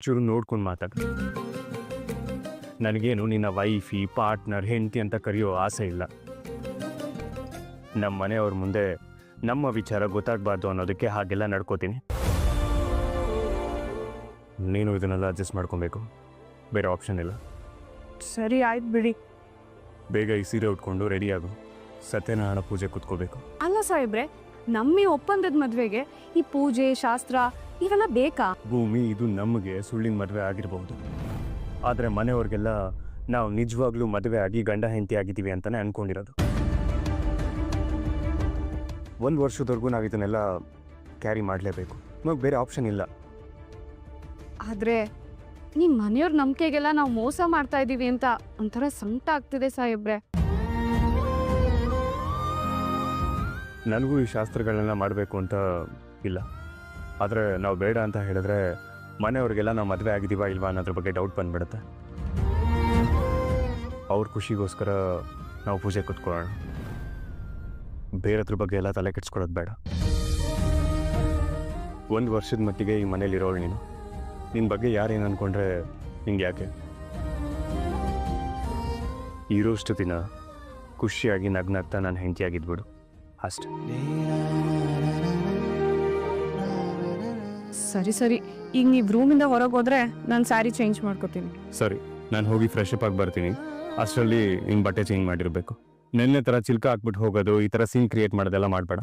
ಚೂರು ನೋಡ್ಕೊಂಡು ಮಾತಾಡ. ನನಗೇನು ನಿನ್ನ ವೈಫಿ ಪಾರ್ಟ್ನರ್ ಹೆಂಡತಿ ಅಂತ ಕರೆಯೋ ಆಸೆ ಇಲ್ಲ. ನಮ್ಮ ಮನೆಯವ್ರ ಮುಂದೆ ನಮ್ಮ ವಿಚಾರ ಗೊತ್ತಾಗಬಾರ್ದು ಅನ್ನೋದಕ್ಕೆ ಹಾಗೆಲ್ಲ ನಡ್ಕೋತೀನಿ. ನೀನು ಇದನ್ನೆಲ್ಲ ಅಡ್ಜಸ್ಟ್ ಮಾಡ್ಕೊಬೇಕು, ಬೇರೆ ಆಪ್ಷನ್ ಇಲ್ಲ. ಸರಿ ಆಯ್ತು ಬಿಡಿ. ಬೇಗ ಈ ಸೀರೆ ಉಟ್ಕೊಂಡು ರೆಡಿಯಾಗು, ಸತ್ಯನಾರಾಯಣ ಪೂಜೆ ಕೂತ್ಕೋಬೇಕು. ಅಲ್ಲ ಸಾಹೇಬ್ರೆ, ನಮ್ಮ ಒಪ್ಪಂದದ ಮದುವೆಗೆ ಈ ಪೂಜೆ ಶಾಸ್ತ್ರ ಇವೆಲ್ಲ ಬೇಕಾ? ಭೂಮಿ, ಇದು ನಮಗೆ ಸುಳ್ಳಿನ ಮದುವೆ ಆಗಿರಬಹುದು, ಆದರೆ ಮನೆಯವ್ರಿಗೆಲ್ಲ ನಾವು ನಿಜವಾಗ್ಲೂ ಮದುವೆ ಆಗಿ ಗಂಡ ಹೆಂಡತಿ ಆಗಿದ್ದೀವಿ ಅಂತಲೇ ಅಂದ್ಕೊಂಡಿರೋದು. 1 ವರ್ಷದವರೆಗೂ ನಾವು ಇದನ್ನೆಲ್ಲ ಕ್ಯಾರಿ ಮಾಡಲೇಬೇಕು, ನಮಗೆ ಬೇರೆ ಆಪ್ಷನ್ ಇಲ್ಲ. ಆದರೆ ನಿಮ್ಮ ಮನೆಯವ್ರ ನಂಬಿಕೆಗೆಲ್ಲ ನಾವು ಮೋಸ ಮಾಡ್ತಾ ಇದ್ದೀವಿ ಅಂತ ಒಂಥರ ಸಂಕಟ ಆಗ್ತಿದೆ ಸಾಹೇಬ್ರೆ. ನನಗೂ ಈ ಶಾಸ್ತ್ರಗಳನ್ನೆಲ್ಲ ಮಾಡಬೇಕು ಅಂತ ಇಲ್ಲ, ಆದರೆ ನಾವು ಬೇಡ ಅಂತ ಹೇಳಿದ್ರೆ ಮನೆಯವ್ರಿಗೆಲ್ಲ ನಾವು ಮದುವೆ ಆಗಿದ್ದೀವಾ ಇಲ್ವಾ ಅನ್ನೋದ್ರ ಬಗ್ಗೆ ಡೌಟ್ ಬಂದುಬಿಡುತ್ತೆ. ಅವ್ರ ಖುಷಿಗೋಸ್ಕರ ನಾವು ಪೂಜೆ ಕೂತ್ಕೊಳ್ಳೋಣ, ಬೇರೆದ್ರ ಬಗ್ಗೆ ಎಲ್ಲ ತಲೆ ಕೆಡ್ಸ್ಕೊಳ್ಳೋದು ಬೇಡ. 1 ವರ್ಷದ ಮಟ್ಟಿಗೆ ಈ ಮನೇಲಿರೋಳು ನೀನು, ನಿನ್ನ ಬಗ್ಗೆ ಯಾರೇನು ಅಂದ್ಕೊಂಡ್ರೆ ನಿಂಗೆ ಯಾಕೆ? ಇರೋಷ್ಟು ದಿನ ಖುಷಿಯಾಗಿ ನಗ್ನಗ್ತಾ ನಾನು ಹೆಂಡತಿಯಾಗಿದ್ಬಿಡು ಅಷ್ಟೆ. ಸರಿ ಸರಿ, ಈಗ ನೀವು ರೂಮಿಂದ ಹೊರಗೆ ಹೋದ್ರೆ ನಾನು ಸ್ಯಾರಿ ಚೇಂಜ್ ಮಾಡ್ಕೋತೀನಿ. ಸರಿ, ನಾನು ಹೋಗಿ ಫ್ರೆಶ್ ಅಪ್ ಆಗಿ ಬರ್ತೀನಿ. ಅಷ್ಟರಲ್ಲಿ ನಿನ್ನ ಬಟ್ಟೆ ಚೇಂಜ್ ಮಾಡಿರಬೇಕು. ನೆನ್ನೆ ಥರ ಚಿಲ್ಕ ಹಾಕ್ಬಿಟ್ಟು ಹೋಗೋದು, ಈ ಥರ ಸೀನ್ ಕ್ರಿಯೇಟ್ ಮಾಡೋದೆಲ್ಲ ಮಾಡಬೇಡ.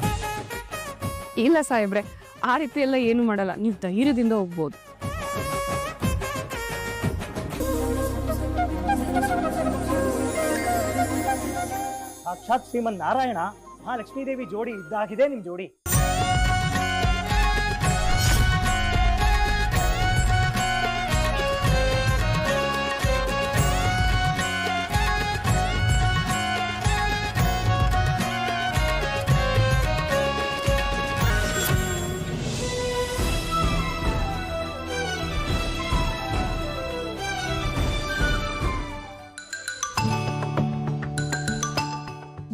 ಇಲ್ಲ ಸಾಹೇಬ್ರೆ, ಆ ರೀತಿ ಎಲ್ಲ ಏನು ಮಾಡಲ್ಲ, ನೀವು ಧೈರ್ಯದಿಂದ ಹೋಗ್ಬೋದು. ಸಾಕ್ಷಾತ್ ಶ್ರೀಮನ್ ನಾರಾಯಣ ಮಹಾಲಕ್ಷ್ಮೀದೇವಿ ಜೋಡಿ ಇದ್ದಾಗಿದೆ ನಿಮ್ ಜೋಡಿ.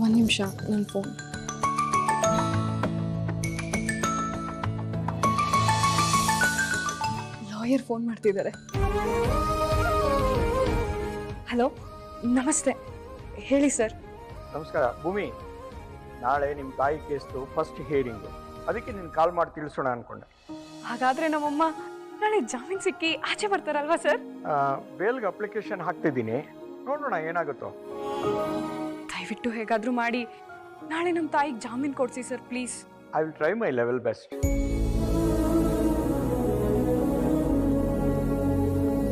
ಒಂದು ನಿಮಿಷ, ನನ್ನ ಫೋನ್. ಲಾಯರ್ ಫೋನ್ ಮಾಡ್ತಿದ್ದಾರೆ. ಹಲೋ, ನಮಸ್ತೆ, ಹೇಳಿ ಸರ್. ನಮಸ್ಕಾರ ಭೂಮಿ, ನಾಳೆ ನಿಮ್ಮ ತಾಯಿ ಕೇಸ್ದು ಫಸ್ಟ್ ಹಿಯರಿಂಗು, ಅದಕ್ಕೆ ನೀನು ಕಾಲ್ ಮಾಡಿ ತಿಳಿಸೋಣ ಅಂದ್ಕೊಂಡೆ. ಹಾಗಾದ್ರೆ ನಮ್ಮಮ್ಮ ನಾಳೆ ಜಾಮೀನು ಸಿಕ್ಕಿ ಆಚೆ ಬರ್ತಾರಲ್ವಾ ಸರ್? ಬೇಲ್ಗೆ ಅಪ್ಲಿಕೇಶನ್ ಹಾಕ್ತಿದ್ದೀನಿ, ನೋಡೋಣ ಏನಾಗುತ್ತೋ. ದಯವಿಟ್ಟು ಹೇಗಾದರೂ ಮಾಡಿ ನಾಳೆ ನಮ್ಮ ತಾಯಿಗೆ ಜಾಮೀನು ಕೊಡಿಸಿ sir, please. I will try my level best.